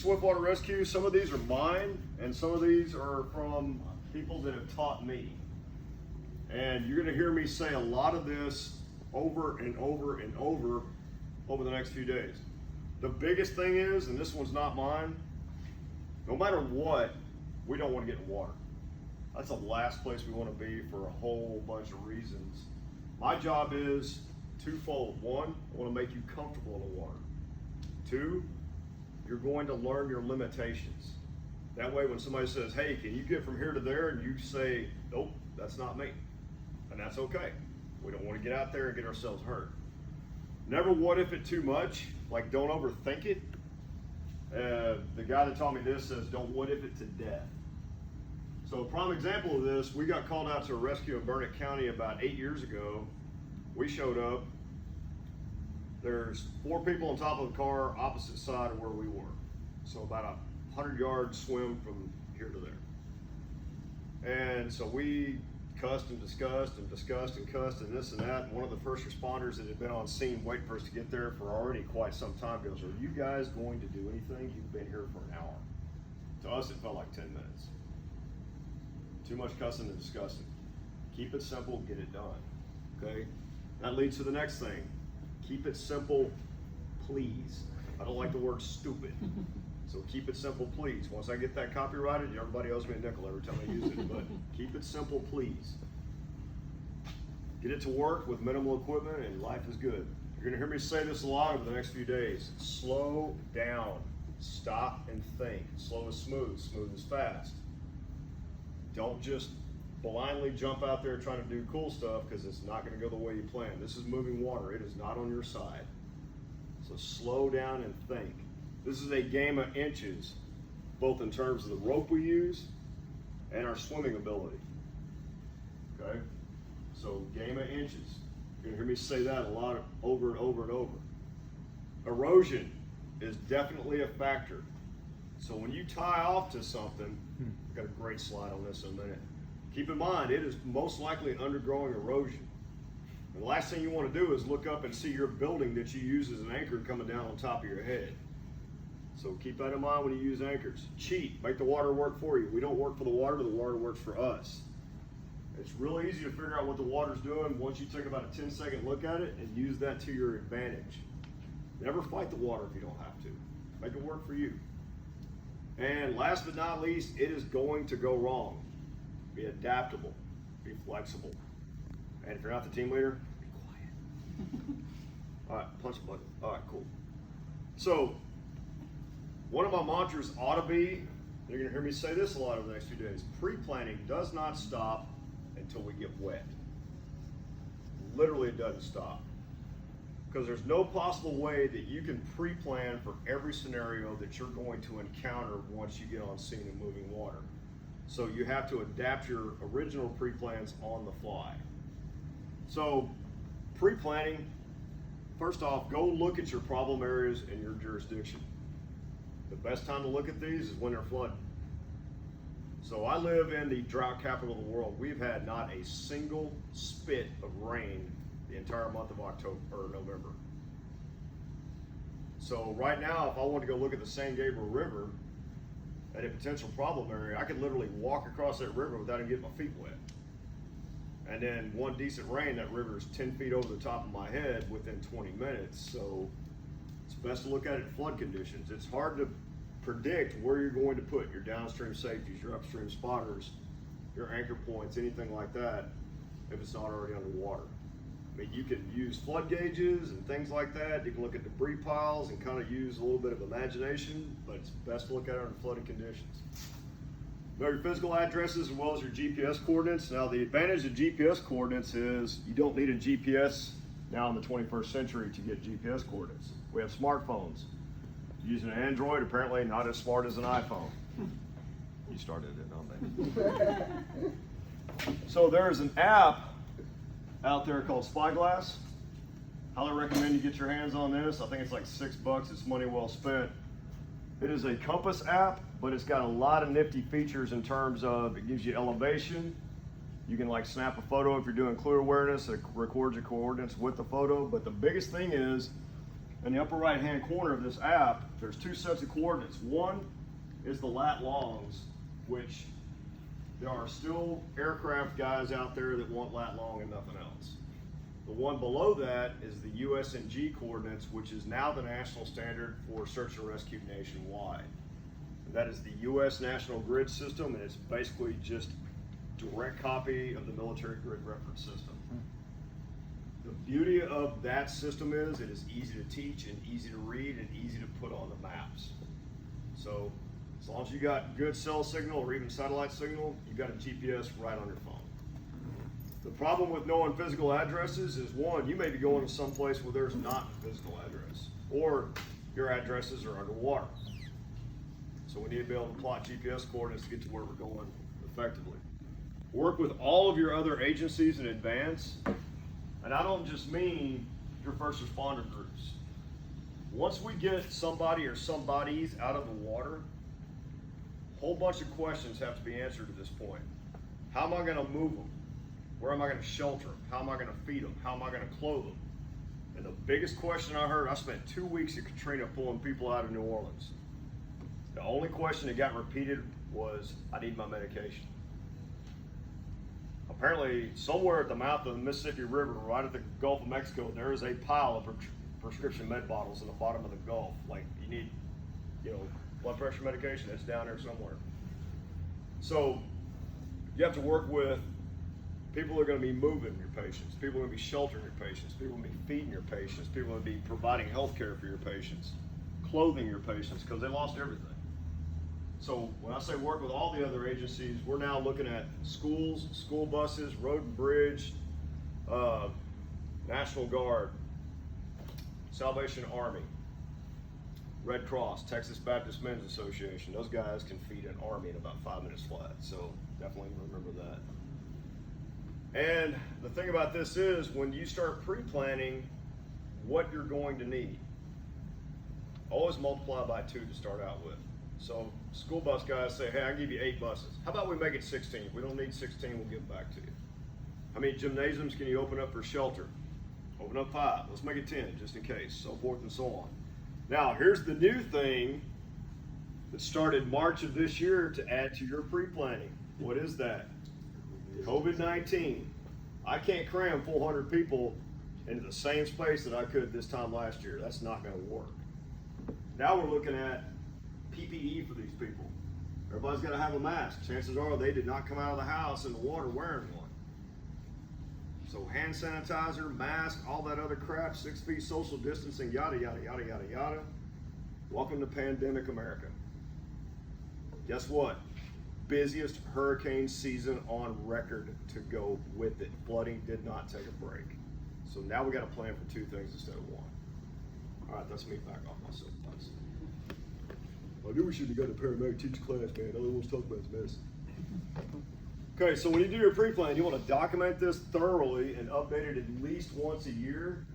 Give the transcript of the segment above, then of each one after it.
Swiftwater Rescue, some of these are mine, and some of these are from people that have taught me. And you're gonna hear me say a lot of this over and over and over the next few days. The biggest thing is, and this one's not mine, no matter what, we don't want to get in water. That's the last place we want to be for a whole bunch of reasons. My job is twofold. One, I want to make you comfortable in the water. Two, you're going to learn your limitations. That way when somebody says, hey, can you get from here to there? And you say, nope, that's not me. And that's okay. We don't want to get out there and get ourselves hurt. Never what if it too much. Like, don't overthink it. The guy that taught me this says, don't what if it to death. So a prime example of this, we got called out to a rescue in Burnett County about 8 years ago. We showed up. There's 4 people on top of the car, opposite side of where we were. So about a 100-yard swim from here to there. And so we cussed and discussed and discussed and cussed and this and that. And one of the first responders that had been on scene waiting for us to get there for already quite some time goes, are you guys going to do anything? You've been here for an hour. To us, it felt like 10 minutes. Too much cussing and discussing. Keep it simple, get it done. Okay? That leads to the next thing. Keep it simple, please. I don't like the word stupid. So keep it simple, please. Once I get that copyrighted, everybody owes me a nickel every time I use it. But keep it simple, please. Get it to work with minimal equipment and life is good. You're gonna hear me say this a lot over the next few days. Slow down, stop and think. Slow is smooth, smooth is fast. Don't just blindly jump out there trying to do cool stuff because it's not gonna go the way you plan. This is moving water, it is not on your side. So slow down and think. This is a game of inches, both in terms of the rope we use and our swimming ability. Okay? So game of inches. You're gonna hear me say that a lot over and over and over. Erosion is definitely a factor. So when you tie off to something, I've got a great slide on this in a minute. Keep in mind, it is most likely undergoing erosion. And the last thing you want to do is look up and see your building that you use as an anchor coming down on top of your head. So keep that in mind when you use anchors. Cheat, make the water work for you. We don't work for the water works for us. It's really easy to figure out what the water's doing once you take about a 10-second look at it and use that to your advantage. Never fight the water if you don't have to. Make it work for you. And last but not least, it is going to go wrong. Be adaptable, be flexible. And if you're not the team leader, be quiet. All right, punch the button. All right, cool. So, one of my mantras ought to be, you're gonna hear me say this a lot over the next few days, pre-planning does not stop until we get wet. Literally it doesn't stop. Because there's no possible way that you can pre-plan for every scenario that you're going to encounter once you get on scene in moving water. So you have to adapt your original pre-plans on the fly. So pre-planning, first off, go look at your problem areas in your jurisdiction. The best time to look at these is when they're flooding. So I live in the drought capital of the world. We've had not a single spit of rain the entire month of October or November. So right now, if I want to go look at the San Gabriel River at a potential problem area, I could literally walk across that river without even getting my feet wet. And then one decent rain, that river is 10 feet over the top of my head within 20 minutes. So it's best to look at it in flood conditions. It's hard to predict where you're going to put your downstream safeties, your upstream spotters, your anchor points, anything like that, if it's not already underwater. I mean, you can use flood gauges and things like that. You can look at debris piles and kind of use a little bit of imagination, but it's best to look at it in flooded conditions. Know your physical addresses as well as your GPS coordinates. Now, the advantage of GPS coordinates is you don't need a GPS now in the 21st century to get GPS coordinates. We have smartphones. Using an Android, apparently not as smart as an iPhone. You started it, not me. So there's an app out there called Spyglass. Highly recommend you get your hands on this. I think it's like $6. It's money well spent. It is a compass app, but it's got a lot of nifty features in terms of it gives you elevation. You can like snap a photo if you're doing clear awareness. It records your coordinates with the photo. But the biggest thing is in the upper right hand corner of this app, there's two sets of coordinates. One is the lat longs, which there are still aircraft guys out there that want lat long and nothing else. The one below that is the USNG coordinates, which is now the national standard for search and rescue nationwide. That is the U.S. National Grid System, and it's basically just direct copy of the military grid reference system. The beauty of that system is it is easy to teach and easy to read and easy to put on the maps. So as long as you got good cell signal or even satellite signal, you got a GPS right on your phone. The problem with knowing physical addresses is, one, you may be going to some place where there's not a physical address, or your addresses are underwater. So we need to be able to plot GPS coordinates to get to where we're going effectively. Work with all of your other agencies in advance, and I don't just mean your first responder groups. Once we get somebody or somebodies out of the water, a whole bunch of questions have to be answered at this point. How am I going to move them? Where am I going to shelter them? How am I going to feed them? How am I going to clothe them? And the biggest question I heard, I spent 2 weeks at Katrina pulling people out of New Orleans. The only question that got repeated was, I need my medication. Apparently, somewhere at the mouth of the Mississippi River, right at the Gulf of Mexico, there is a pile of prescription med bottles in the bottom of the Gulf. Like, you need, blood pressure medication, that's down there somewhere. So, you have to work with people who are going to be moving your patients, people who are going to be sheltering your patients, people who are going to be feeding your patients, people who are going to be providing health care for your patients, clothing your patients, because they lost everything. So when I say work with all the other agencies, we're now looking at schools, school buses, road and bridge, National Guard, Salvation Army, Red Cross, Texas Baptist Men's Association. Those guys can feed an army in about 5 minutes flat, so definitely remember that. And the thing about this is, when you start pre-planning what you're going to need, always multiply by 2 to start out with. So school bus guys say, hey, I can give you 8 buses. How about we make it 16? If we don't need 16, we'll give back to you. How many gymnasiums can you open up for shelter? Open up 5. Let's make it 10, just in case, so forth and so on. Now, here's the new thing that started March of this year to add to your pre-planning. What is that? COVID-19. I can't cram 400 people into the same space that I could this time last year. That's not going to work. Now we're looking at PPE for these people. Everybody's got to have a mask. Chances are they did not come out of the house in the water wearing one. So hand sanitizer, mask, all that other crap, 6 feet social distancing, yada, yada, yada, yada, yada. Welcome to Pandemic America. Guess what? Busiest hurricane season on record to go with it. Flooding did not take a break. So now we got to plan for 2 things instead of 1. All right, that's me back off my soapbox. I knew we should have got a paramedic teacher class, man. All I want to talk about is mess. Okay, so when you do your pre-plan, you want to document this thoroughly and update it at least once a year.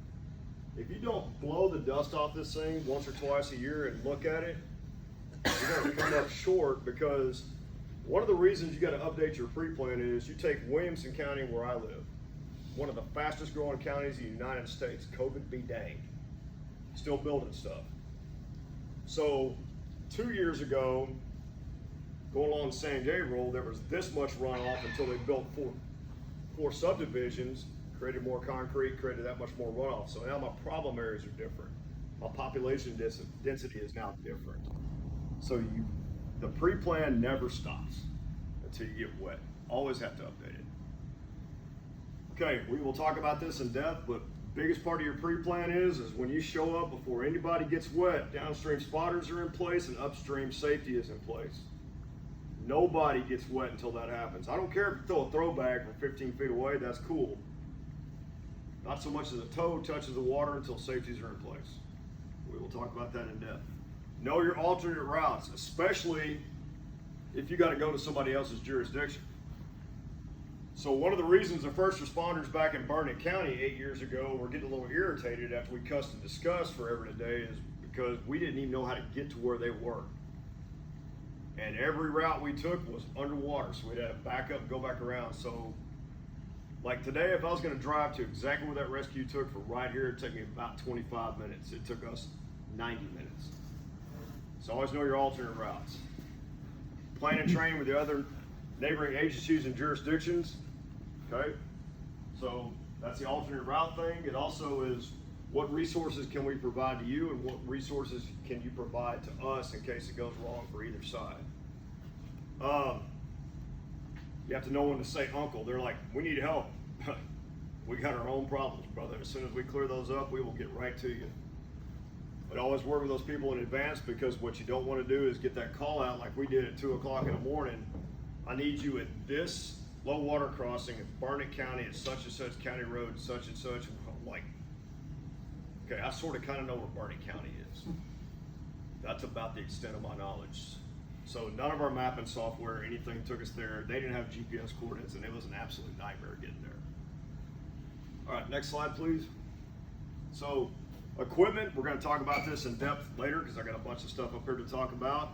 If you don't blow the dust off this thing once or twice a year and look at it, you're going to come up short, because one of the reasons you got to update your pre-plan is you take Williamson County, where I live, one of the fastest growing counties in the United States. COVID be danged. Still building stuff. So 2 years ago, going along the San Jay Road, there was this much runoff until they built four subdivisions, created more concrete, created that much more runoff. So now my problem areas are different. My population density is now different. So the pre-plan never stops until you get wet. Always have to update it. Okay, we will talk about this in depth, but biggest part of your pre-plan is when you show up before anybody gets wet, downstream spotters are in place and upstream safety is in place. Nobody gets wet until that happens. I don't care if you throw a throwback from 15 feet away, that's cool. Not so much as a toe touches the water until safeties are in place. We will talk about that in depth. Know your alternate routes, especially if you got to go to somebody else's jurisdiction. So one of the reasons the first responders back in Burnett County 8 years ago were getting a little irritated after we cussed and discussed forever and a day is because we didn't even know how to get to where they were. And every route we took was underwater, so we'd have to back up and go back around. So Like today, if I was gonna drive to exactly where that rescue took for right here, it'd take me about 25 minutes. It took us 90 minutes. So always know your alternate routes. Plan and train with the other neighboring agencies and jurisdictions, okay? So that's the alternate route thing. It also is what resources can we provide to you and what resources can you provide to us in case it goes wrong for either side. You have to know when to say uncle. They're like, we need help. We got our own problems, brother. As soon as we clear those up, we will get right to you. But always work with those people in advance, because what you don't want to do is get that call out like we did at 2 o'clock in the morning. I need you at this low water crossing at Barnett County at such and such county road, such and such. I'm like, okay, I sort of kind of know where Barnett County is. That's about the extent of my knowledge. So none of our mapping software or anything took us there. They didn't have GPS coordinates, and it was an absolute nightmare getting there. All right, next slide, please. So equipment, we're going to talk about this in depth later because I got a bunch of stuff up here to talk about.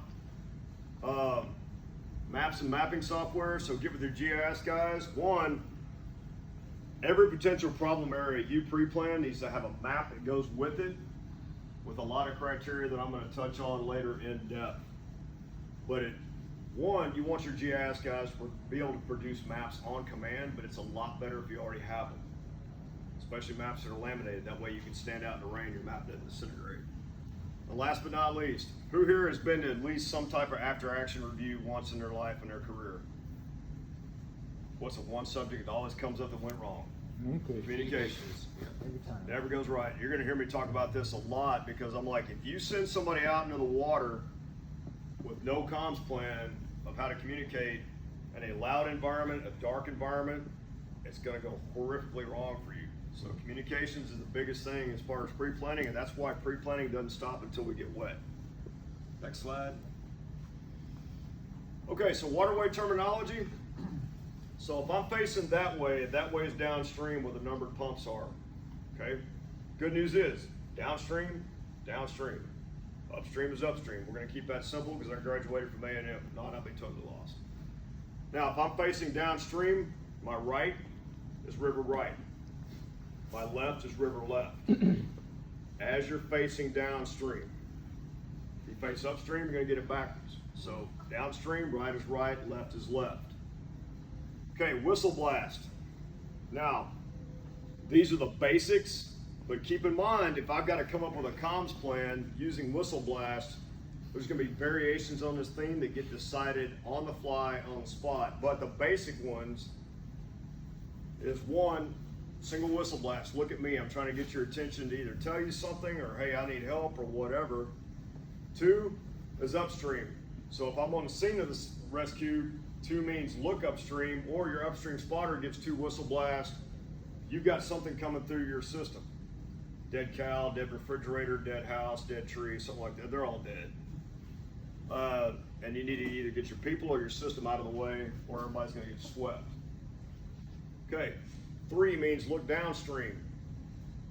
Maps and mapping software, so get with your GIS guys. One, every potential problem area you pre-plan needs to have a map that goes with it, with a lot of criteria that I'm going to touch on later in depth. But one, you want your GIS guys to be able to produce maps on command, but it's a lot better if you already have them. Especially maps that are laminated. That way you can stand out in the rain, your map doesn't disintegrate. And last but not least, who here has been to at least some type of after-action review once in their life in their career? What's the one subject that always comes up that went wrong? Communications. Every time. Never goes right. You're going to hear me talk about this a lot because I'm like, if you send somebody out into the water with no comms plan of how to communicate in a loud environment, a dark environment, it's going to go horrifically wrong for you. So communications is the biggest thing as far as pre-planning, and that's why pre-planning doesn't stop until we get wet. Next slide. Okay, so waterway terminology. So if I'm facing that way is downstream where the numbered pumps are. Okay? Good news is, downstream, downstream. Upstream is upstream. We're going to keep that simple because I graduated from A&M. Not, I'll be totally lost. Now, if I'm facing downstream, my right is river right. My left is river left. As you're facing downstream. If you face upstream, you're going to get it backwards. So downstream, right is right, left is left. Okay, whistle blast. Now, these are the basics. But keep in mind, if I've got to come up with a comms plan using whistle blast, there's going to be variations on this theme that get decided on the fly, on the spot. But the basic ones is one, single whistle blast. Look at me, I'm trying to get your attention to either tell you something or hey, I need help or whatever. Two is upstream. So if I'm on the scene of this rescue, two means look upstream, or your upstream spotter gets two whistle blasts. You've got something coming through your system. Dead cow, dead refrigerator, dead house, dead tree, something like that. They're all dead. And you need to either get your people or your system out of the way or everybody's going to get swept. Okay, three means look downstream.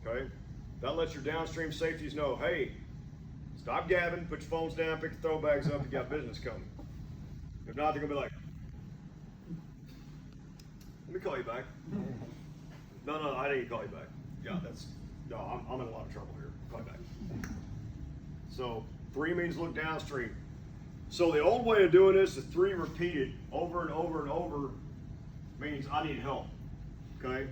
Okay, that lets your downstream safeties know, hey, stop gabbing, put your phones down, pick your throw bags up, you got business coming. If not, they're going to be like, let me call you back. No, I didn't call you back. Yeah, I'm in a lot of trouble here. Call you back. So 3 means look downstream. So the old way of doing this is 3 repeated over and over and over means I need help. Okay?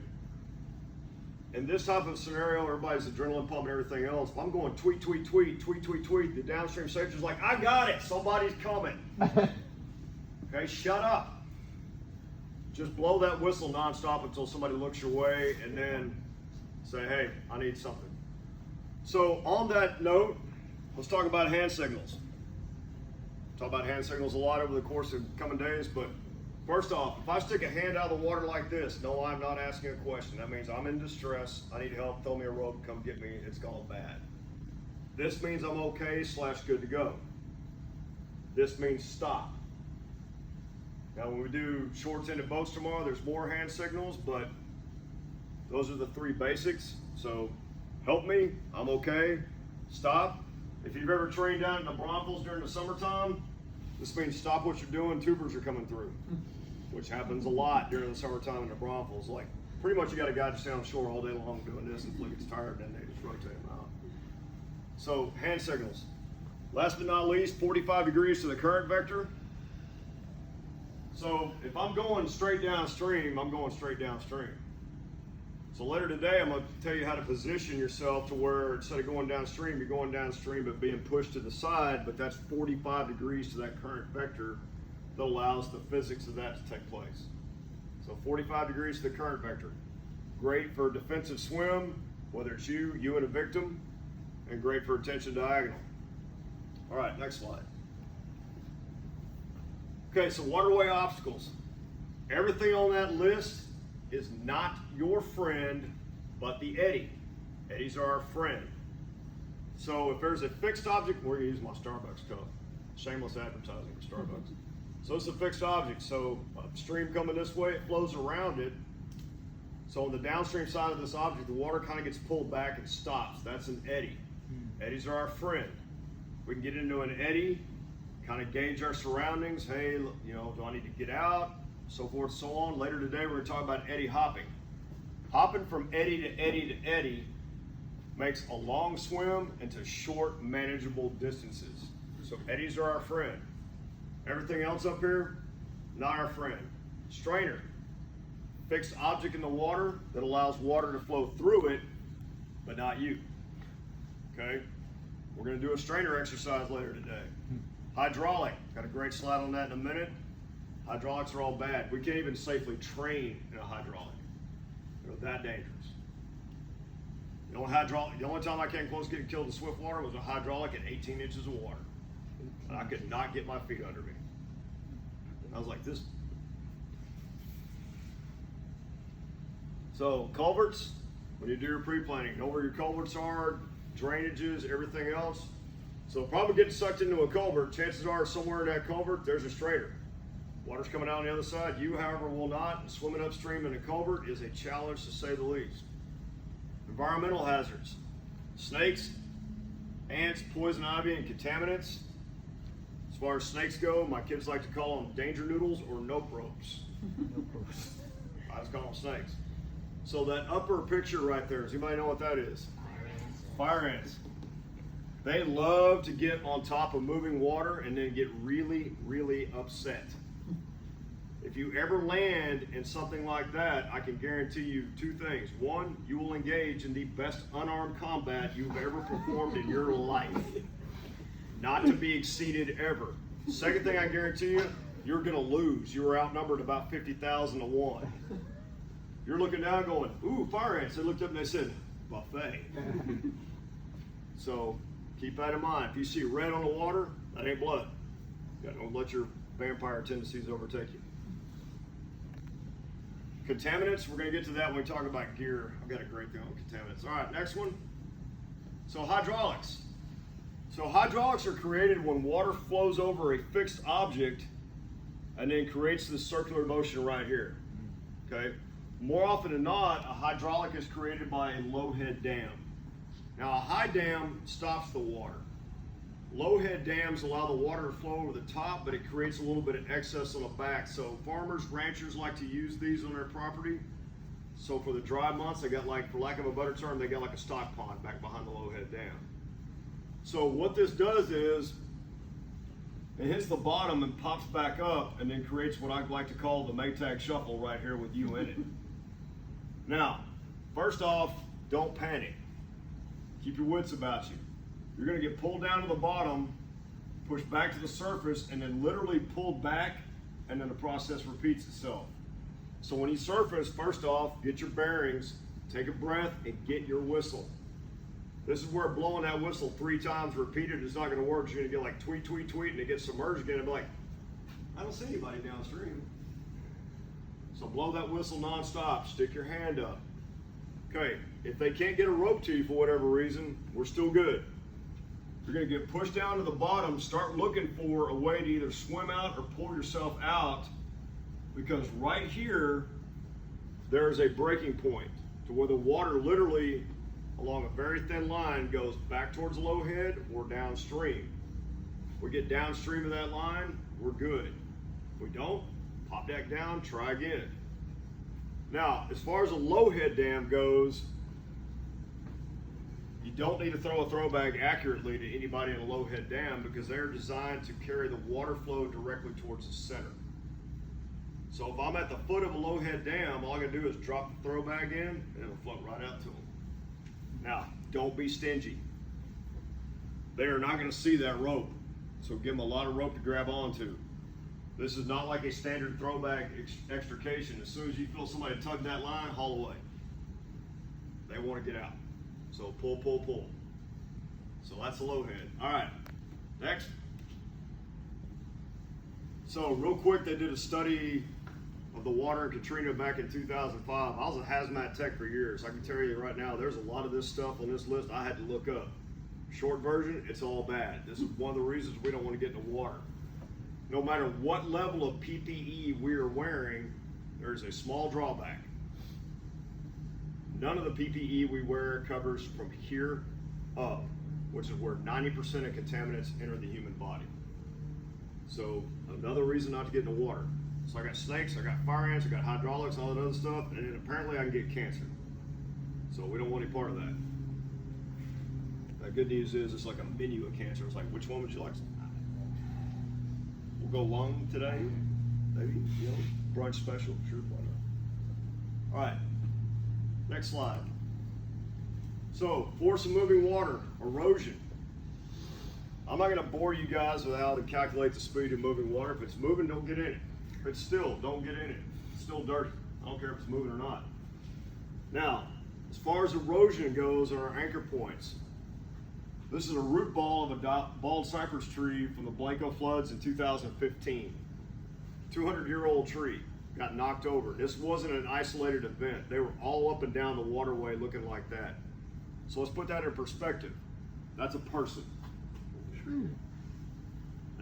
In this type of scenario, everybody's adrenaline pumping and everything else. If I'm going tweet, tweet, tweet, tweet, tweet, tweet, the downstream safety's like, I got it. Somebody's coming. Okay, shut up. Just blow that whistle nonstop until somebody looks your way and then say, hey, I need something. So on that note, let's talk about hand signals. Talk about hand signals a lot over the course of coming days, but first off, if I stick a hand out of the water like this, no, I'm not asking a question. That means I'm in distress, I need help, throw me a rope, come get me, it's gone bad. This means I'm okay / good to go. This means stop. Now when we do short-ended boats tomorrow, there's more hand signals, but those are the 3 basics. So help me, I'm okay, stop. If you've ever trained down in the Bronfels during the summertime, this means stop what you're doing, tubers are coming through, which happens a lot during the summertime in the Bronfels. Like, pretty much you got a guy just down the shore all day long doing this until he gets tired, and then they just rotate him out. So hand signals. Last but not least, 45 degrees to the current vector. So if I'm going straight downstream, I'm going straight downstream. So later today, I'm going to tell you how to position yourself to where instead of going downstream, you're going downstream but being pushed to the side, but that's 45 degrees to that current vector that allows the physics of that to take place. So 45 degrees to the current vector. Great for defensive swim, whether it's you and a victim, and great for attention diagonal. All right, next slide. Okay, so waterway obstacles. Everything on that list is not your friend, but the eddy. Eddies are our friend. So if there's a fixed object, we're gonna use my Starbucks cup. Shameless advertising for Starbucks. So it's a fixed object. So upstream coming this way, it flows around it. So on the downstream side of this object, the water kind of gets pulled back and stops. That's an eddy. Eddies are our friend. We can get into an eddy, kind of gauge our surroundings. Hey, you know, do I need to get out? So forth, so on. Later today, we're going to talk about eddy hopping. Hopping from eddy to eddy to eddy makes a long swim into short, manageable distances. So eddies are our friend. Everything else up here, not our friend. Strainer, fixed object in the water that allows water to flow through it, but not you. Okay? We're going to do a strainer exercise later today. Hydraulic, got a great slide on that in a minute. Hydraulics are all bad. We can't even safely train in a hydraulic. They're that dangerous. The only time I came close to getting killed in Swiftwater was a hydraulic at 18 inches of water. And I could not get my feet under me. I was like this. So culverts, when you do your pre-planning, know where your culverts are, drainages, everything else. So probably getting sucked into a culvert, chances are somewhere in that culvert, there's a strainer. Water's coming out on the other side. You, however, will not. And swimming upstream in a culvert is a challenge to say the least. Environmental hazards. Snakes, ants, poison ivy, and contaminants. As far as snakes go, my kids like to call them danger noodles or nope ropes. I just call them snakes. So that upper picture right there, does anybody know what that is? Fire ants. They love to get on top of moving water and then get really, really upset. If you ever land in something like that, I can guarantee you two things. One, you will engage in the best unarmed combat you've ever performed in your life. Not to be exceeded ever. Second thing I guarantee you, you're going to lose. You were outnumbered about 50,000 to 1. You're looking down going, ooh, fire ants. They looked up and they said, buffet. So keep that in mind. If you see red on the water, that ain't blood. Don't let your vampire tendencies overtake you. Contaminants, we're going to get to that when we talk about gear. I've got a great thing on contaminants. All right, next one. So hydraulics. So hydraulics are created when water flows over a fixed object and then creates this circular motion right here. Okay? More often than not, a hydraulic is created by a low head dam. Now a high dam stops the water. Low head dams allow the water to flow over the top, but it creates a little bit of excess on the back. So farmers, ranchers like to use these on their property. So for the dry months, they got like, for lack of a better term, they got like a stock pond back behind the low head dam. So what this does is, it hits the bottom and pops back up and then creates what I like to call the Maytag shuffle right here with you in it. Now, first off, don't panic. Keep your wits about you. You're going to get pulled down to the bottom, pushed back to the surface, and then literally pulled back, and then the process repeats itself. So when you surface, first off, get your bearings, take a breath, and get your whistle. This is where blowing that whistle 3 times repeated is not going to work. You're going to get like tweet, tweet, tweet, and it gets submerged again and be like, I don't see anybody downstream. So blow that whistle nonstop. Stick your hand up. Okay, if they can't get a rope to you for whatever reason, we're still good. You're going to get pushed down to the bottom, start looking for a way to either swim out or pull yourself out, because right here, there's a breaking point to where the water literally, along a very thin line, goes back towards the low head or downstream. We get downstream of that line, we're good. If we don't, pop back down, try again. Now, as far as a low head dam goes, you don't need to throw a throw bag accurately to anybody in a low head dam because they're designed to carry the water flow directly towards the center. So if I'm at the foot of a low head dam, all I gotta do is drop the throw bag in and it'll float right out to them. Now, don't be stingy. They are not gonna see that rope, so give them a lot of rope to grab onto. This is not like a standard throw bag extrication. As soon as you feel somebody tug that line, haul away. They wanna get out. So pull, pull, pull. So that's a low head. All right, next. So real quick, they did a study of the water in Katrina back in 2005. I was a hazmat tech for years. I can tell you right now, there's a lot of this stuff on this list I had to look up. Short version, it's all bad. This is one of the reasons we don't want to get in the water. No matter what level of PPE we are wearing, there's a small drawback. None of the PPE we wear covers from here up, which is where 90% of contaminants enter the human body. So another reason not to get in the water. So I got snakes, I got fire ants, I got hydraulics, all that other stuff, and then apparently I can get cancer. So we don't want any part of that. The good news is it's like a menu of cancer. It's like, which one would you like? We'll go lung today, maybe, you know, brunch special, sure, why not? All right. Next slide. So, force of moving water, erosion. I'm not going to bore you guys with how to calculate the speed of moving water. If it's moving, don't get in it. If it's still, don't get in it. It's still dirty. I don't care if it's moving or not. Now, as far as erosion goes, are our anchor points. This is a root ball of a bald cypress tree from the Blanco floods in 2015. 200-year-old tree. Got knocked over. This wasn't an isolated event. They were all up and down the waterway looking like that. So let's put that in perspective. That's a person. And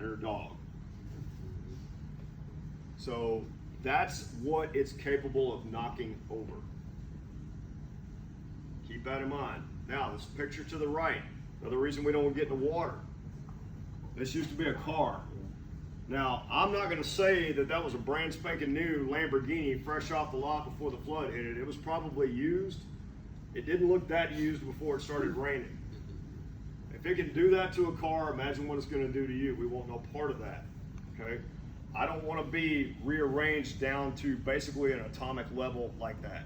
a dog. So that's what it's capable of knocking over. Keep that in mind. Now, this picture to the right. Another reason we don't get in the water. This used to be a car. Now, I'm not going to say that that was a brand spanking new Lamborghini fresh off the lot before the flood hit it. It was probably used. It didn't look that used before it started raining. If it can do that to a car, imagine what it's going to do to you. We want no part of that, okay? I don't want to be rearranged down to basically an atomic level like that.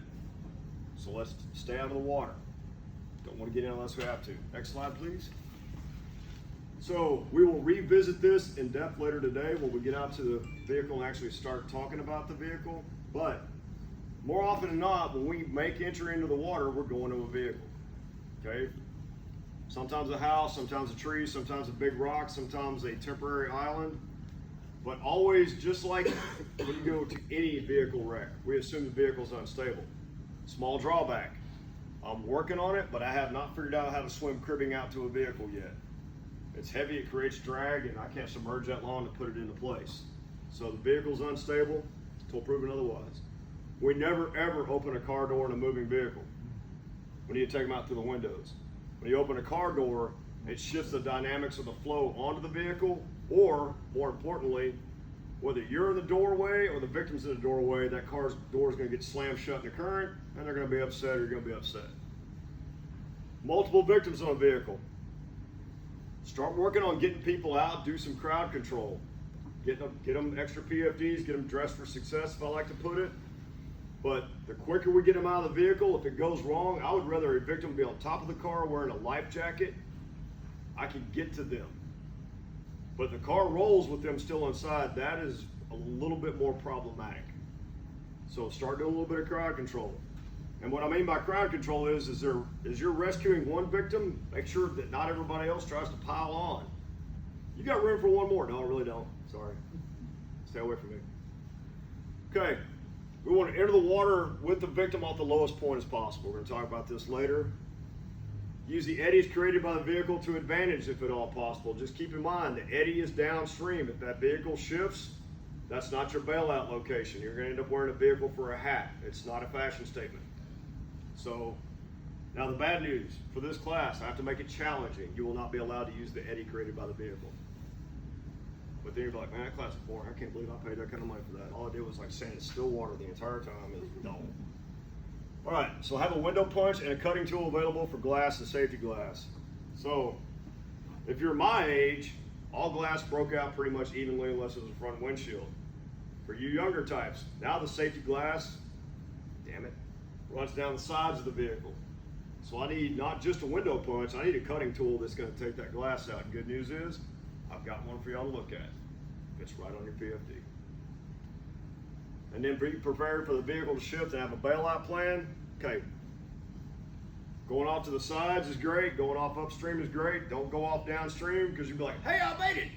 So let's stay out of the water. Don't want to get in unless we have to. Next slide, please. So we will revisit this in depth later today when we get out to the vehicle and actually start talking about the vehicle. But more often than not, when we make entry into the water, we're going to a vehicle, okay? Sometimes a house, sometimes a tree, sometimes a big rock, sometimes a temporary island. But always, just like when you go to any vehicle wreck, we assume the vehicle's unstable. Small drawback. I'm working on it, but I have not figured out how to swim cribbing out to a vehicle yet. It's heavy, it creates drag, and I can't submerge that long to put it into place. So the vehicle's unstable until proven otherwise. We never ever open a car door in a moving vehicle. We need to take them out through the windows. When you open a car door, it shifts the dynamics of the flow onto the vehicle, or more importantly, whether you're in the doorway or the victim's in the doorway, that car's door is going to get slammed shut in the current, and they're going to be upset or you're going to be upset. Multiple victims on a vehicle. Start working on getting people out, do some crowd control. Get them extra PFDs, get them dressed for success, if I like to put it. But the quicker we get them out of the vehicle, if it goes wrong, I would rather a victim be on top of the car wearing a life jacket. I can get to them. But the car rolls with them still inside, that is a little bit more problematic. So start doing a little bit of crowd control. And what I mean by crowd control is you're rescuing one victim, make sure that not everybody else tries to pile on. You got room for one more? No, I really don't. Sorry. Stay away from me. Okay. We want to enter the water with the victim off the lowest point as possible. We're going to talk about this later. Use the eddies created by the vehicle to advantage if at all possible. Just keep in mind the eddy is downstream. If that vehicle shifts, that's not your bailout location. You're going to end up wearing a vehicle for a hat. It's not a fashion statement. So, now the bad news for this class, I have to make it challenging. You will not be allowed to use the eddy created by the vehicle. But then you're like, man, that class is boring. I can't believe I paid that kind of money for that. All I did was like sand in still water the entire time. It was dull. All right, so have a window punch and a cutting tool available for glass and safety glass. So if you're my age, all glass broke out pretty much evenly unless it was a front windshield. For you younger types, now the safety glass, damn it, runs down the sides of the vehicle. So I need not just a window punch, I need a cutting tool that's going to take that glass out. And good news is, I've got one for y'all to look at. It's right on your PFD. And then be prepared for the vehicle to shift and have a bailout plan. Okay. Going off to the sides is great. Going off upstream is great. Don't go off downstream because you'll be like, hey, I made it.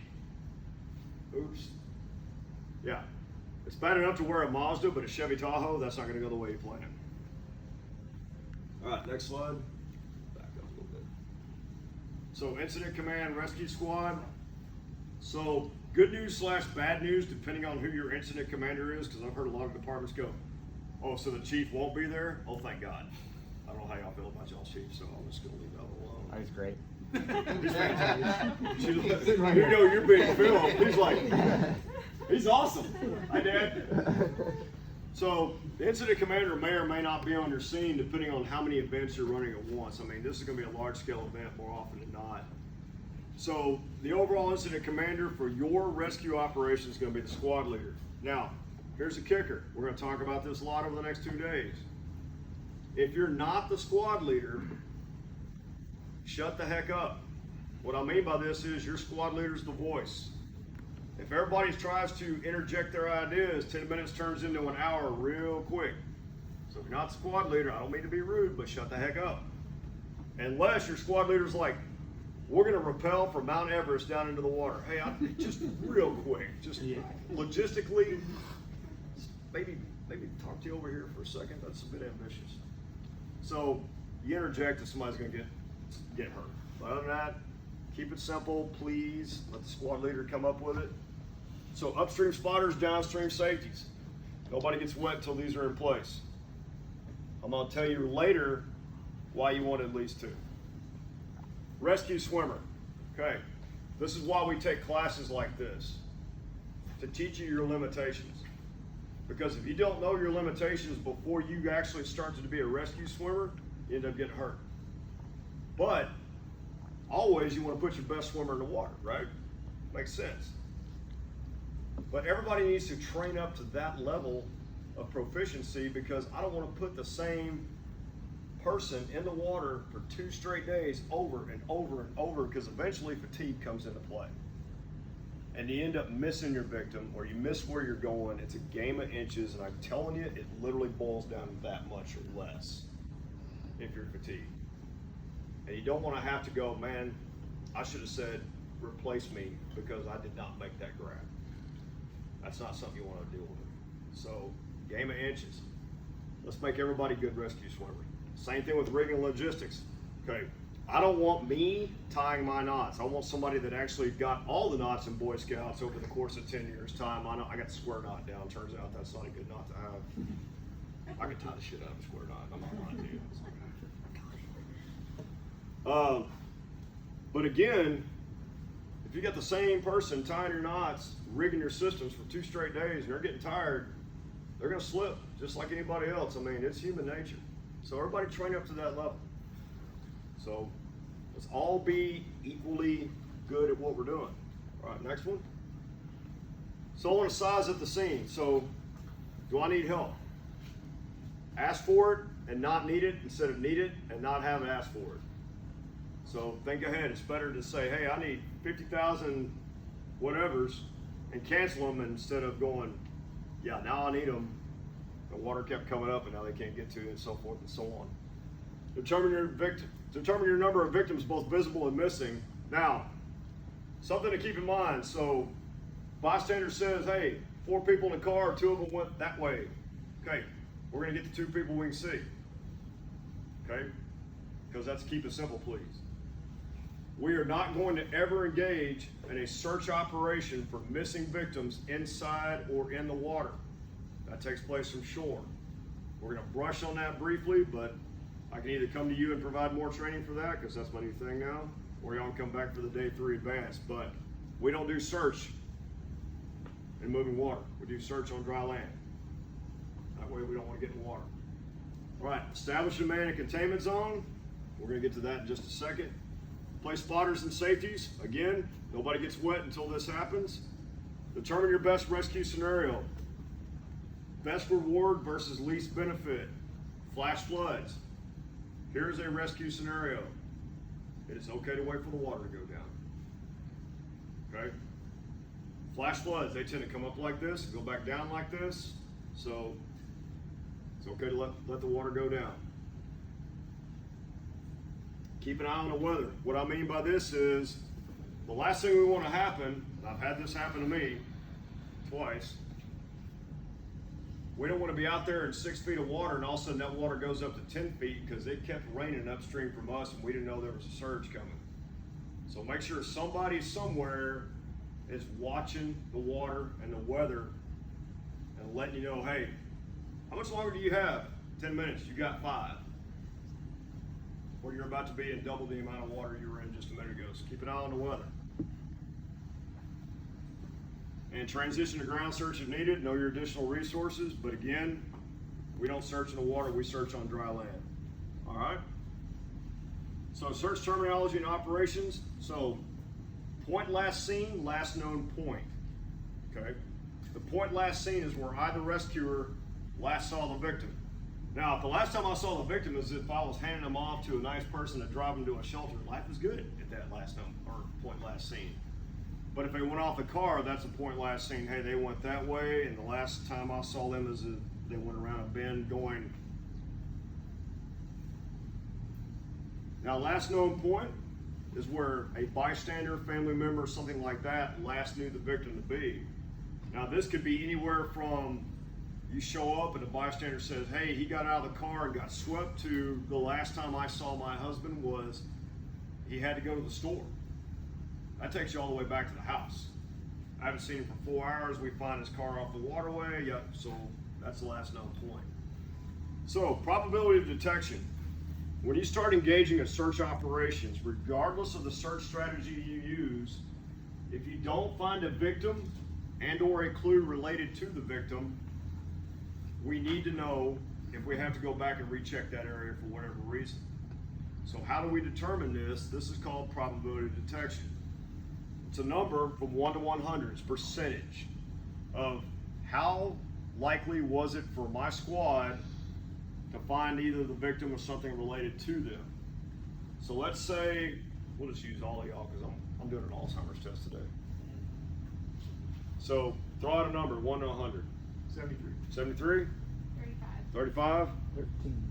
Oops. Yeah. It's bad enough to wear a Mazda, but a Chevy Tahoe, that's not going to go the way you planned. All right, next slide. Back up a little bit. So Incident Command Rescue Squad. So good news / bad news, depending on who your incident commander is, because I've heard a lot of departments go, oh, so the chief won't be there? Oh, thank God. I don't know how y'all feel about y'all's chief, so I'm just going to leave that alone. Oh, he's great. He's fantastic. You know you're being filmed. He's like, he's awesome. Hi, Dad. So the incident commander may or may not be on your scene, depending on how many events you're running at once. I mean, this is going to be a large-scale event more often than not. So the overall incident commander for your rescue operation is going to be the squad leader. Now, here's the kicker. We're going to talk about this a lot over the next 2 days. If you're not the squad leader, shut the heck up. What I mean by this is your squad leader's the voice. If everybody tries to interject their ideas, 10 minutes turns into an hour real quick. So if you're not the squad leader, I don't mean to be rude, but shut the heck up. Unless your squad leader's like, we're going to rappel from Mount Everest down into the water. Hey, just real quick, just logistically, maybe talk to you over here for a second. That's a bit ambitious. So you interject and somebody's going to get hurt. But other than that, keep it simple, please. Let the squad leader come up with it. So upstream spotters, downstream safeties. Nobody gets wet until these are in place. I'm going to tell you later why you want at least 2. Rescue swimmer. Okay, this is why we take classes like this, to teach you your limitations. Because if you don't know your limitations before you actually start to be a rescue swimmer, you end up getting hurt. But always you want to put your best swimmer in the water, right? Makes sense. But everybody needs to train up to that level of proficiency, because I don't want to put the same person in the water for 2 straight days over and over and over, because eventually fatigue comes into play. And you end up missing your victim, or you miss where you're going. It's a game of inches, and I'm telling you, it literally boils down to that much or less if you're fatigued. And you don't want to have to go, man, I should have said, replace me because I did not make that grab. That's not something you want to deal with. So, game of inches. Let's make everybody good rescue swimmers. Same thing with rigging logistics. Okay, I don't want me tying my knots. I want somebody that actually got all the knots in Boy Scouts over the course of 10 years' time. I know I got the square knot down. Turns out that's not a good knot to have. I can tie the shit out of a square knot. I'm not lying to you. But again, if you got the same person tying your knots, rigging your systems for 2 straight days, and they're getting tired, they're going to slip just like anybody else. I mean, it's human nature. So everybody train up to that level. So let's all be equally good at what we're doing. All right, next one. So I want to size up the scene. So do I need help? Ask for it and not need it instead of need it and not have asked for it. So think ahead. It's better to say, hey, I need 50,000 whatevers and cancel them instead of going, yeah, now I need them. The water kept coming up and now they can't get to it, and so forth and so on. Determine your number of victims, both visible and missing. Now, something to keep in mind. So bystander says, hey, 4 people in the car, 2 of them went that way. Okay, we're going to get the 2 people we can see. Okay, because that's keep it simple, please. We are not going to ever engage in a search operation for missing victims inside or in the water. That takes place from shore. We're going to brush on that briefly, but I can either come to you and provide more training for that, because that's my new thing now, or y'all can come back for the day 3 advance. But we don't do search moving water. We do search on dry land. That way we don't want to get in the water. All right, establish a man and containment zone. We're going to get to that in just a second. Place spotters and safeties. Again, nobody gets wet until this happens. Determine your best rescue scenario. Best reward versus least benefit. Flash floods. Here's a rescue scenario. It is okay to wait for the water to go down. Okay? Flash floods, they tend to come up like this, go back down like this. So it's okay to let the water go down. Keep an eye on the weather. What I mean by this is the last thing we want to happen, and I've had this happen to me twice, we don't want to be out there in 6 feet of water and all of a sudden that water goes up to 10 feet because it kept raining upstream from us and we didn't know there was a surge coming. So make sure somebody somewhere is watching the water and the weather and letting you know, hey, how much longer do you have? 10 minutes, you got 5. Or you're about to be in double the amount of water you were in just a minute ago. So keep an eye on the weather. And transition to ground search if needed. Know your additional resources, but again, we don't search in the water, we search on dry land. All right? So search terminology and operations. So point last seen, last known point. Okay? The point last seen is where I, the rescuer, last saw the victim. Now, if the last time I saw the victim is if I was handing them off to a nice person to drive them to a shelter, life is good at that last known or point last seen. But if they went off the car, that's a point last seen. Hey, they went that way, and the last time I saw them is they went around a bend going. Now, last known point is where a bystander, family member, something like that, last knew the victim to be. Now, this could be anywhere from you show up and a bystander says, hey, he got out of the car and got swept, to the last time I saw my husband was he had to go to the store. That takes you all the way back to the house. I haven't seen him for 4 hours. We find his car off the waterway. Yep, so that's the last known point. So, probability of detection. When you start engaging in search operations, regardless of the search strategy you use, if you don't find a victim and or a clue related to the victim, we need to know if we have to go back and recheck that area for whatever reason. So how do we determine this? This is called probability of detection. It's a number from 1 to 100. It's percentage of how likely was it for my squad to find either the victim or something related to them. So let's say, we'll just use all of y'all because I'm doing an Alzheimer's test today. So throw out a number, 1 to 100. 73. 73? 35. 35?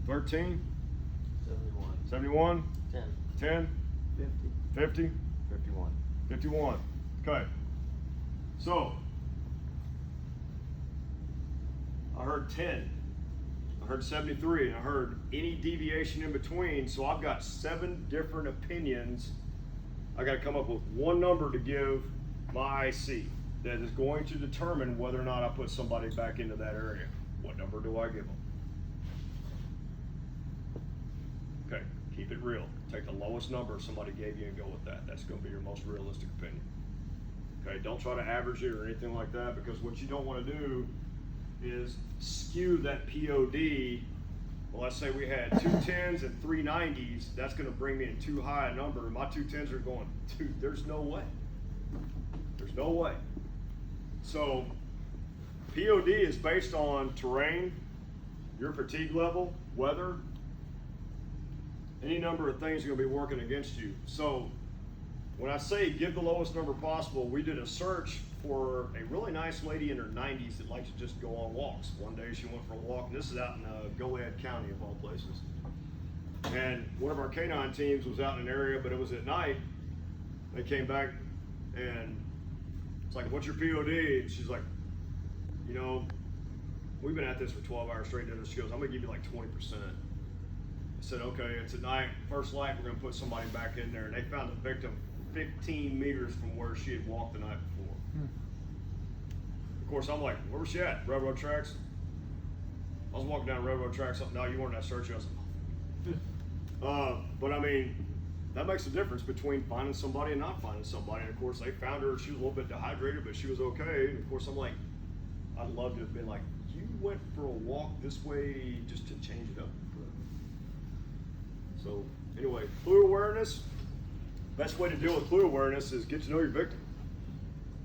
13? 71. 71? 10. 10? 50. 50? 51. 51. Okay. So, I heard 10. I heard 73, and I heard any deviation in between, so I've got 7 different opinions. I got to come up with one number to give my IC that is going to determine whether or not I put somebody back into that area. What number do I give them? Okay, keep it real. Take the lowest number somebody gave you and go with that. That's going to be your most realistic opinion. Okay, don't try to average it or anything like that, because what you don't want to do is skew that POD. Well, let's say we had 2 10s and 3 90s. That's going to bring me in too high a number. My 2 10s are going, dude, there's no way. There's no way. So POD is based on terrain, your fatigue level, weather, any number of things are going to be working against you. So when I say give the lowest number possible, we did a search for a really nice lady in her 90s that likes to just go on walks. One day she went for a walk, and this is out in Goliad County of all places. And one of our canine teams was out in an area, but it was at night. They came back and it's like, what's your POD? And she's like, you know, we've been at this for 12 hours straight. And she goes, I'm gonna give you like 20%. I said, okay, it's at night, first light, we're gonna put somebody back in there. And they found the victim 15 meters from where she had walked the night before. Of course, I'm like, where was she at? Railroad tracks? I was walking down railroad tracks. No, you weren't at search. I was like, but I mean, that makes a difference between finding somebody and not finding somebody. And of course, they found her. She was a little bit dehydrated, but she was okay. And of course, I'm like, I'd love to have been like, you went for a walk this way just to change it up. So anyway, clue awareness. Best way to deal with clue awareness is get to know your victim.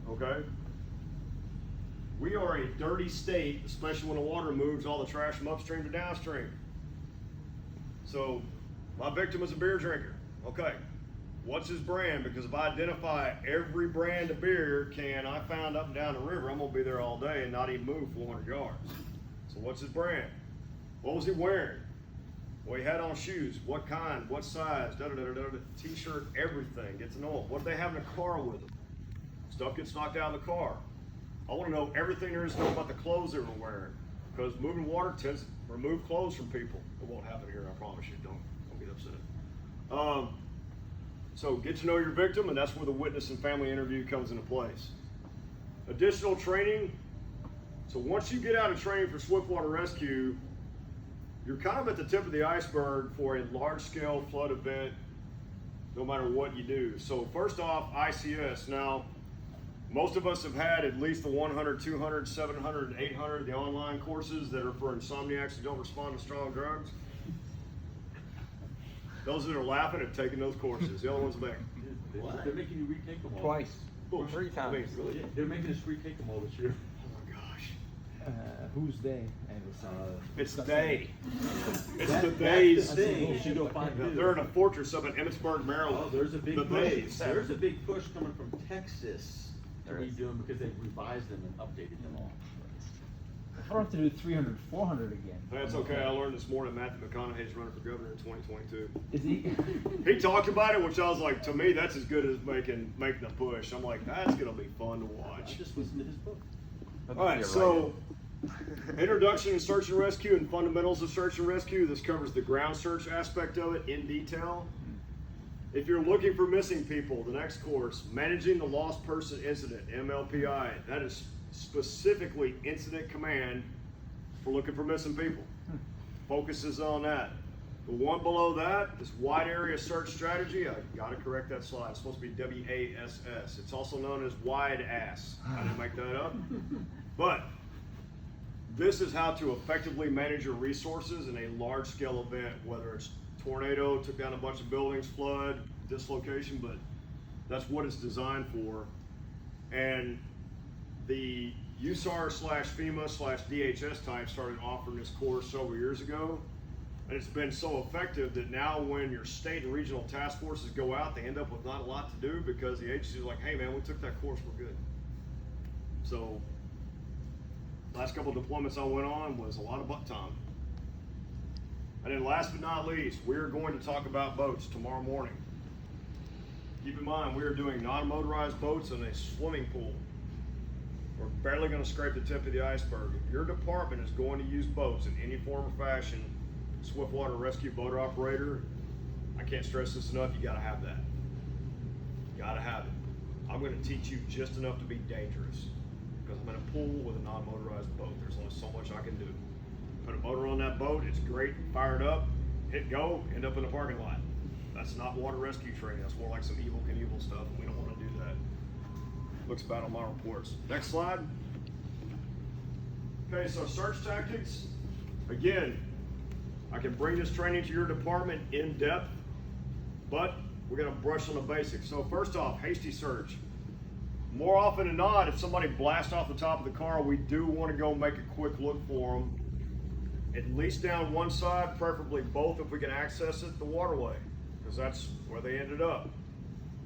Okay? We are a dirty state, especially when the water moves all the trash from upstream to downstream. So my victim is a beer drinker. Okay. What's his brand? Because if I identify every brand of beer can I found up and down the river, I'm gonna be there all day and not even move 400 yards. So what's his brand? What was he wearing? Well, he had on shoes. What kind? What size? T-shirt, everything. Get to know him. What do they have in the car with them? Stuff gets knocked out of the car. I want to know everything there is to know about the clothes they were wearing. Because moving water tends to remove clothes from people. It won't happen here, I promise you. Don't get upset. So get to know your victim, and that's where the witness and family interview comes into place. Additional training. So once you get out of training for Swiftwater Rescue, you're kind of at the tip of the iceberg for a large-scale flood event, no matter what you do. So first off, ICS. Now, most of us have had at least the 100, 200, 700, and 800, the online courses that are for insomniacs who don't respond to strong drugs. Those that are laughing have taken those courses. The other ones are there. They're making you retake them all. Twice. Bullshit. 3 times. I mean, really? They're making us retake them all this year. Oh my gosh. Who's they? It's they. It's That- the that's theys. the thing. You should go find them. They're in a fortress up in Emmitsburg, Maryland. Oh, there's a big the push. theys. There's a big push coming from Texas to There is. redo them because they've revised them and updated them all. I don't have to do 300, 400 again. That's okay. I learned this morning Matthew McConaughey's running for governor in 2022. Is he? He talked about it, which I was like, to me, that's as good as making the push. I'm like, that's gonna be fun to I watch. just listened to his book. All right, so introduction to search and rescue and fundamentals of search and rescue. This covers the ground search aspect of it in detail. If you're looking for missing people, the next course, managing the lost person incident, MLPI, that is specifically incident command for looking for missing people. Focuses on that. The one below that is wide area search strategy. I gotta correct that slide. It's supposed to be WASS. It's also known as wide ass. I didn't make that up. But this is how to effectively manage your resources in a large scale event, whether it's tornado, took down a bunch of buildings, flood, dislocation, but that's what it's designed for. And the USAR/FEMA/DHS type started offering this course several years ago. And it's been so effective that now when your state and regional task forces go out, they end up with not a lot to do because the agency is like, hey man, we took that course, we're good. So last couple of deployments I went on was a lot of butt time. And then last but not least, we are going to talk about boats tomorrow morning. Keep in mind, we are doing non-motorized boats in a swimming pool. We're barely going to scrape the tip of the iceberg. If your department is going to use boats in any form or fashion, Swiftwater Rescue Boat Operator, I can't stress this enough, you gotta have that. You gotta have it. I'm gonna teach you just enough to be dangerous because I'm in a pool with a non-motorized boat. There's only so much I can do. Put a motor on that boat, it's great, fire it up, hit go, end up in a parking lot. That's not water rescue training, that's more like some Evel Knievel stuff, and we don't wanna do that. Looks bad on my reports. Next slide. Okay, so search tactics. Again, I can bring this training to your department in depth, but we're gonna brush on the basics. So first off, hasty search. More often than not, if somebody blasts off the top of the car, we do wanna go make a quick look for them. At least down one side, preferably both if we can access it, the waterway, because that's where they ended up.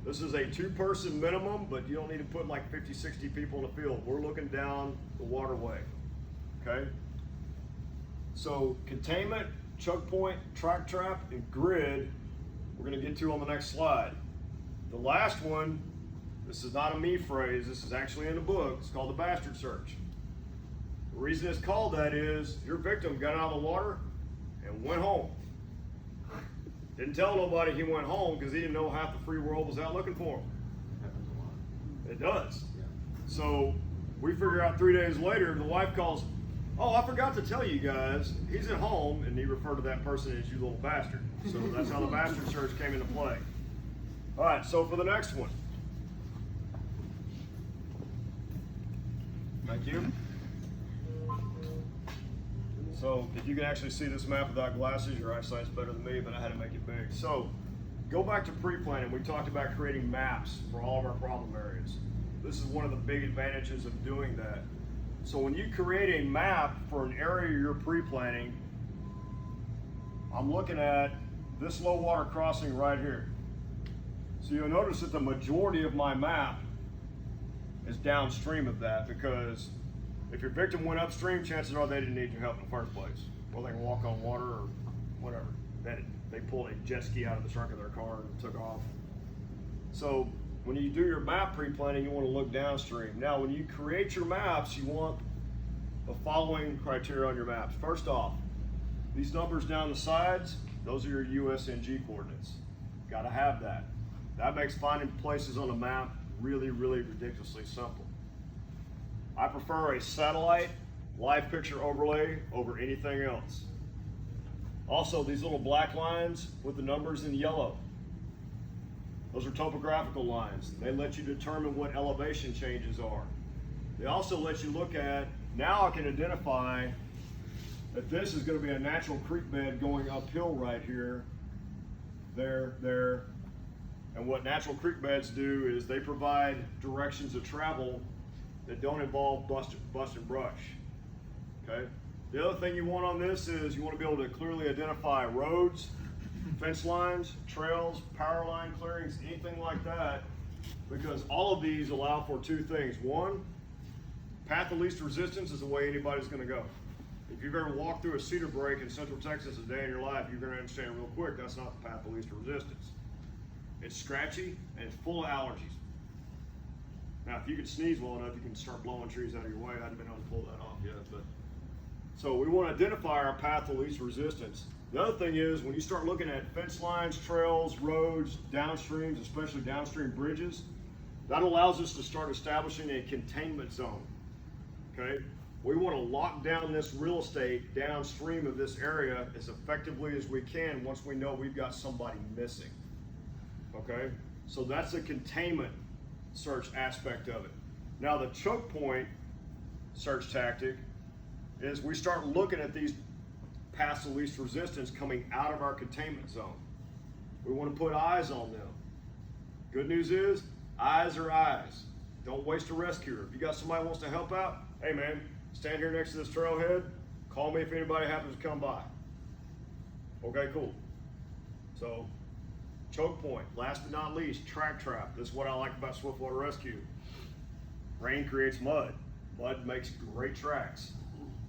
This is a 2-person minimum, but you don't need to put like 50, 60 people in the field. We're looking down the waterway, okay? So containment, choke point, track trap, and grid, we're gonna get to on the next slide. The last one, this is not a me phrase, this is actually in the book, it's called the bastard search. The reason it's called that is your victim got out of the water and went home. Didn't tell nobody he went home because he didn't know half the free world was out looking for him. Happens a lot. It does. Yeah. So we figure out 3 days later, the wife calls, oh, I forgot to tell you guys, he's at home, and he referred to that person as you little bastard. So that's how the bastard search came into play. All right, so for the next one. Thank you. So if you can actually see this map without glasses, your eyesight's better than me, but I had to make it big. So go back to pre-planning. We talked about creating maps for all of our problem areas. This is one of the big advantages of doing that. So when you create a map for an area you're pre-planning, I'm looking at this low water crossing right here. So you'll notice that the majority of my map is downstream of that, because if your victim went upstream, chances are they didn't need your help in the first place. Well, they can walk on water or whatever. They pulled a jet ski out of the trunk of their car and took off. So when you do your map pre-planning, you want to look downstream. Now, when you create your maps, you want the following criteria on your maps. First off, these numbers down the sides, those are your USNG coordinates. Got to have that. That makes finding places on a map really, really ridiculously simple. I prefer a satellite live picture overlay over anything else. Also, these little black lines with the numbers in yellow, those are topographical lines. They let you determine what elevation changes are. They also let you look at, now I can identify that this is going to be a natural creek bed going uphill right here, there. And what natural creek beds do is they provide directions of travel that don't involve busting brush, okay? The other thing you want on this is you want to be able to clearly identify roads, fence lines, trails, power line clearings, anything like that, because all of these allow for two things. One, path of least resistance is the way anybody's going to go. If you've ever walked through a cedar break in Central Texas a day in your life, you're going to understand real quick that's not the path of least resistance. It's scratchy and it's full of allergies. Now, if you can sneeze well enough, you can start blowing trees out of your way. I haven't been able to pull that off yet, but so we want to identify our path of least resistance. The other thing is when you start looking at fence lines, trails, roads, downstreams, especially downstream bridges, that allows us to start establishing a containment zone. Okay, we want to lock down this real estate downstream of this area as effectively as we can once we know we've got somebody missing. Okay, so that's a containment search aspect of it. Now the choke point search tactic is we start looking at these paths of least resistance coming out of our containment zone. We want to put eyes on them. Good news is, eyes are eyes. Don't waste a rescuer. If you got somebody who wants to help out, hey man, stand here next to this trailhead, call me if anybody happens to come by. Okay, cool. So, choke point, last but not least, track trap. This is what I like about Swiftwater Rescue. Rain creates mud. Mud makes great tracks.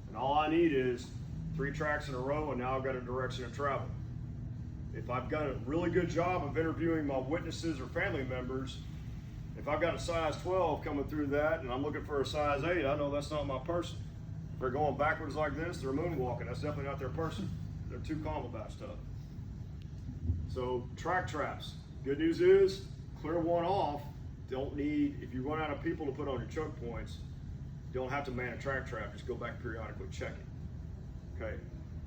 And all I need is 3 tracks in a row, and now I've got a direction of travel. If I've got a really good job of interviewing my witnesses or family members, if I've got a size 12 coming through that and I'm looking for a size 8, I know that's not my person. If they're going backwards like this, they're moonwalking. That's definitely not their person. They're too calm about stuff. So track traps. Good news is, clear one off. Don't need, if you run out of people to put on your choke points, you don't have to man a track trap. Just go back periodically, check it. Okay,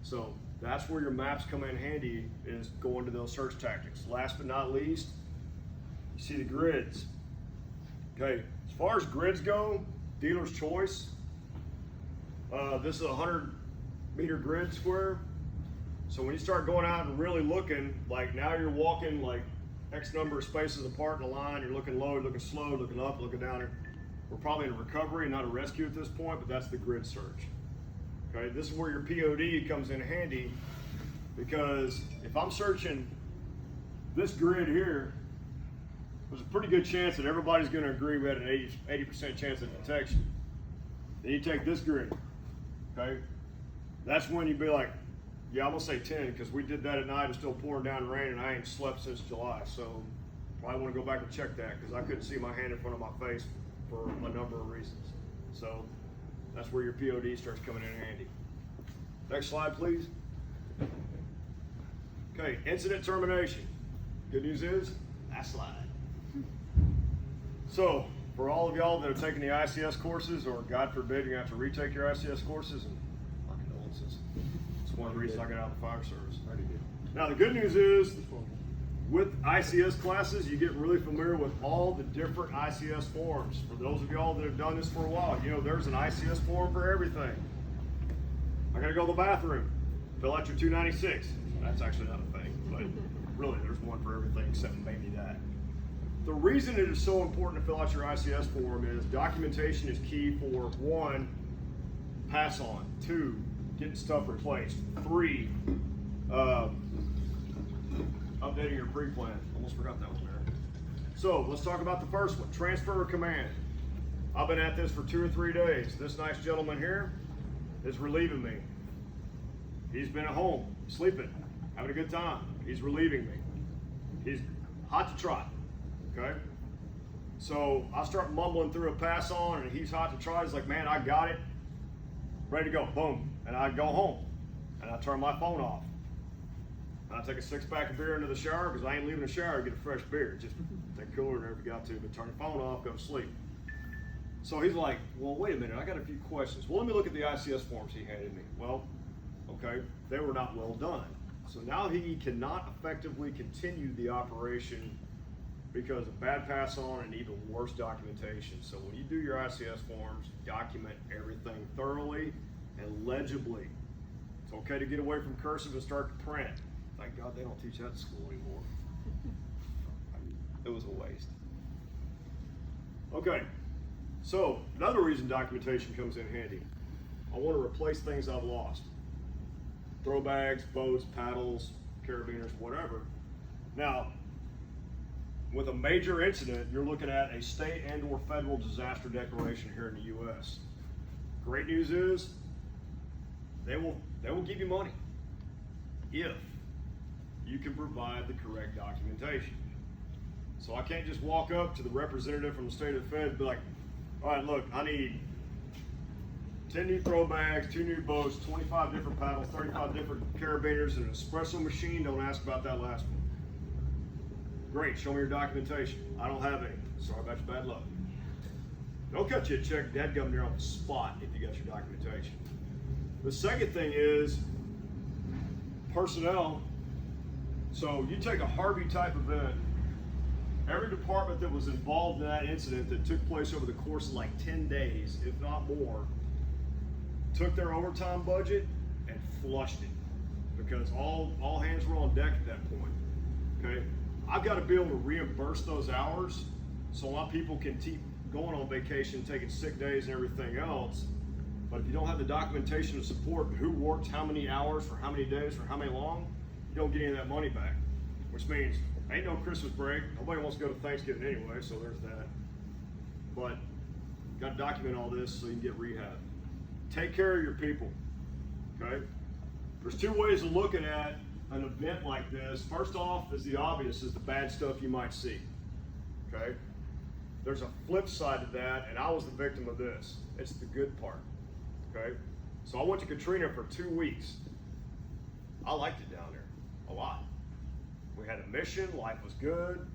so that's where your maps come in handy, is going to those search tactics. Last but not least, you see the grids. Okay, as far as grids go, dealer's choice. This is a 100-meter grid square. So when you start going out and really looking, like now you're walking like X number of spaces apart in a line, you're looking low, looking slow, looking up, looking down. We're probably in a recovery, not a rescue at this point, but that's the grid search. Okay, this is where your POD comes in handy, because if I'm searching this grid here, there's a pretty good chance that everybody's going to agree we had an 80% chance of detection. Then you take this grid, okay? That's when you'd be like, yeah, I'm gonna say 10 because we did that at night. It's still pouring down rain and I ain't slept since July. So probably want to go back and check that because I couldn't see my hand in front of my face for a number of reasons. So that's where your POD starts coming in handy. Next slide, please. Okay, incident termination. Good news is, that slide. So for all of y'all that are taking the ICS courses, or God forbid you have to retake your ICS courses, and my condolences. One of the reasons I got out of the fire service. Now the good news is, with ICS classes, you get really familiar with all the different ICS forms. For those of y'all that have done this for a while, you know there's an ICS form for everything. I gotta go to the bathroom. Fill out your 296. That's actually not a thing, but really there's one for everything except maybe that. The reason it is so important to fill out your ICS form is documentation is key for 1, pass on, 2, getting stuff replaced, 3, updating your pre-plan. Almost forgot that one there. So let's talk about the first one, transfer of command. I've been at this for 2 or 3 days. This nice gentleman here is relieving me. He's been at home, sleeping, having a good time. He's relieving me. He's hot to trot, okay? So I start mumbling through a pass on and he's hot to trot. He's like, man, I got it. Ready to go, boom. And I go home and I turn my phone off. And I take a 6-pack of beer into the shower because I ain't leaving the shower to get a fresh beer. Just take a cooler there if you got to, but turn the phone off, go to sleep. So he's like, well, wait a minute, I got a few questions. Well, let me look at the ICS forms he handed me. Well, okay, they were not well done. So now he cannot effectively continue the operation because of bad pass on and even worse documentation. So when you do your ICS forms, document everything thoroughly and legibly. It's okay to get away from cursive and start to print. Thank God they don't teach that at school anymore. It was a waste. Okay, so another reason documentation comes in handy. I want to replace things I've lost. Throw bags, boats, paddles, carabiners, whatever. Now, with a major incident, you're looking at a state and or federal disaster declaration here in the U.S. Great news is they will give you money if you can provide the correct documentation. So I can't just walk up to the representative from the state of the Fed and be like, all right, look, I need 10 new throw bags, 2 new boats, 25 different paddles, 35 different carabiners, and an espresso machine. Don't ask about that last one. Great, show me your documentation. I don't have any. Sorry about your bad luck. Don't cut you a check dadgum there on the spot if you got your documentation. The second thing is personnel. So you take a Harvey type event, every department that was involved in that incident that took place over the course of like 10 days, if not more, took their overtime budget and flushed it because all hands were on deck at that point, okay? I've got to be able to reimburse those hours so my people can keep going on vacation, taking sick days and everything else. But if you don't have the documentation to support who worked how many hours for how many days for how many long, you don't get any of that money back, which means ain't no Christmas break. Nobody wants to go to Thanksgiving anyway, so there's that. But you got to document all this so you can get rehab. Take care of your people, okay? There's 2 ways of looking at an event like this. First off is the obvious, is the bad stuff you might see, okay? There's a flip side to that, and I was the victim of this. It's the good part, okay? So I went to Katrina for 2 weeks. I liked it down there a lot. We had a mission, life was good.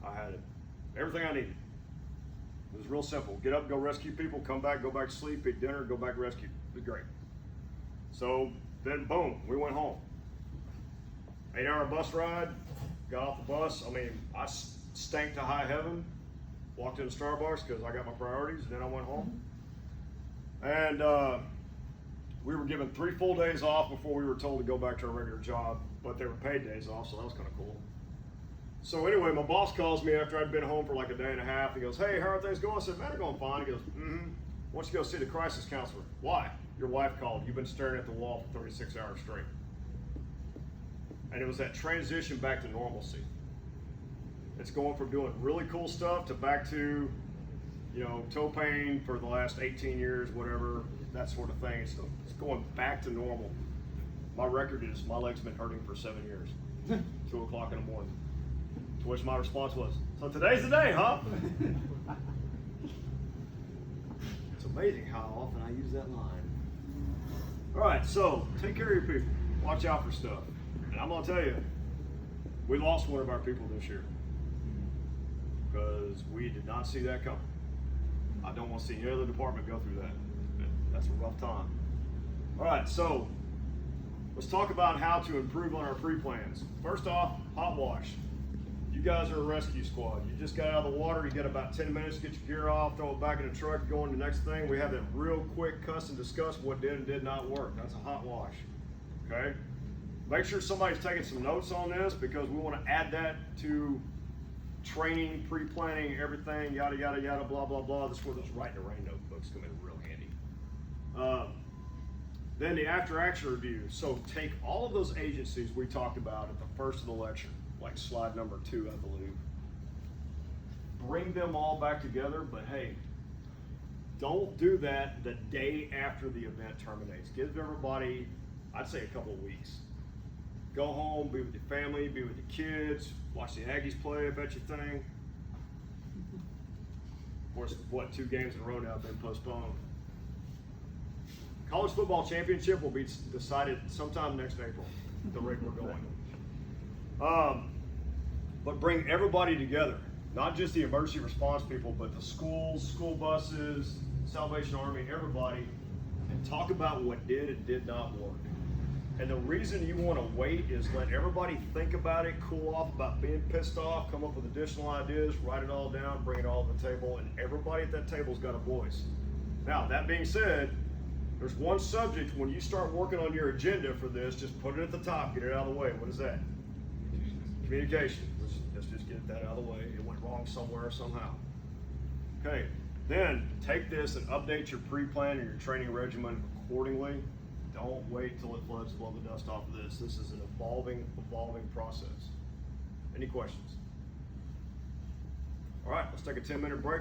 I had everything I needed. It was real simple. Get up, go rescue people, come back, go back to sleep, eat dinner, go back rescue. It was great. So then boom, we went home. 8-hour bus ride, got off the bus. I mean, I stank to high heaven, walked into Starbucks because I got my priorities, and then I went home. And we were given 3 full days off before we were told to go back to our regular job, but they were paid days off, so that was kind of cool. So anyway, my boss calls me after I'd been home for like a day and a half. He goes, hey, how are things going? I said, man, they're going fine. He goes, why don't you go see the crisis counselor? Why? Your wife called. You've been staring at the wall for 36 hours straight. And it was that transition back to normalcy. It's going from doing really cool stuff to back to, you know, toe pain for the last 18 years, whatever, that sort of thing. It's going back to normal. My record is my leg's been hurting for 7 years, 2 o'clock in the morning. To which my response was, so today's the day, huh? It's amazing how often I use that line. All right, so take care of your people. Watch out for stuff. And I'm gonna tell you, we lost one of our people this year because we did not see that coming. I don't want to see any other department go through that. That's a rough time. All right, so let's talk about how to improve on our pre-plans. First off, hot wash. You guys are a rescue squad. You just got out of the water, you got about 10 minutes to get your gear off, throw it back in the truck, go on to the next thing. We have that real quick cuss and discuss what did and did not work. That's a hot wash, okay? Make sure somebody's taking some notes on this because we want to add that to training, pre-planning, everything, yada, yada, yada, blah, blah, blah. This is where those write in the rain notebooks come in real handy. Then the after-action review. So take all of those agencies we talked about at the first of the lecture, like slide number 2, I believe. Bring them all back together, but hey, don't do that the day after the event terminates. Give everybody, I'd say, a couple of weeks. Go home, be with your family, be with your kids, watch the Aggies play if that's your thing. Of course, 2 games in a row now have been postponed. College football championship will be decided sometime next April, at the rate we're going. But bring everybody together, not just the emergency response people, but the schools, school buses, Salvation Army, everybody, and talk about what did and did not work. And the reason you want to wait is let everybody think about it, cool off about being pissed off, come up with additional ideas, write it all down, bring it all to the table, and everybody at that table's got a voice. Now, that being said, there's one subject when you start working on your agenda for this, just put it at the top, get it out of the way. What is that? Communication. Let's just get that out of the way. It went wrong somewhere, somehow. Okay, then take this and update your pre-plan and your training regimen accordingly. Don't wait till it floods to blow the dust off of this. This is an evolving process. Any questions? All right, let's take a 10-minute break.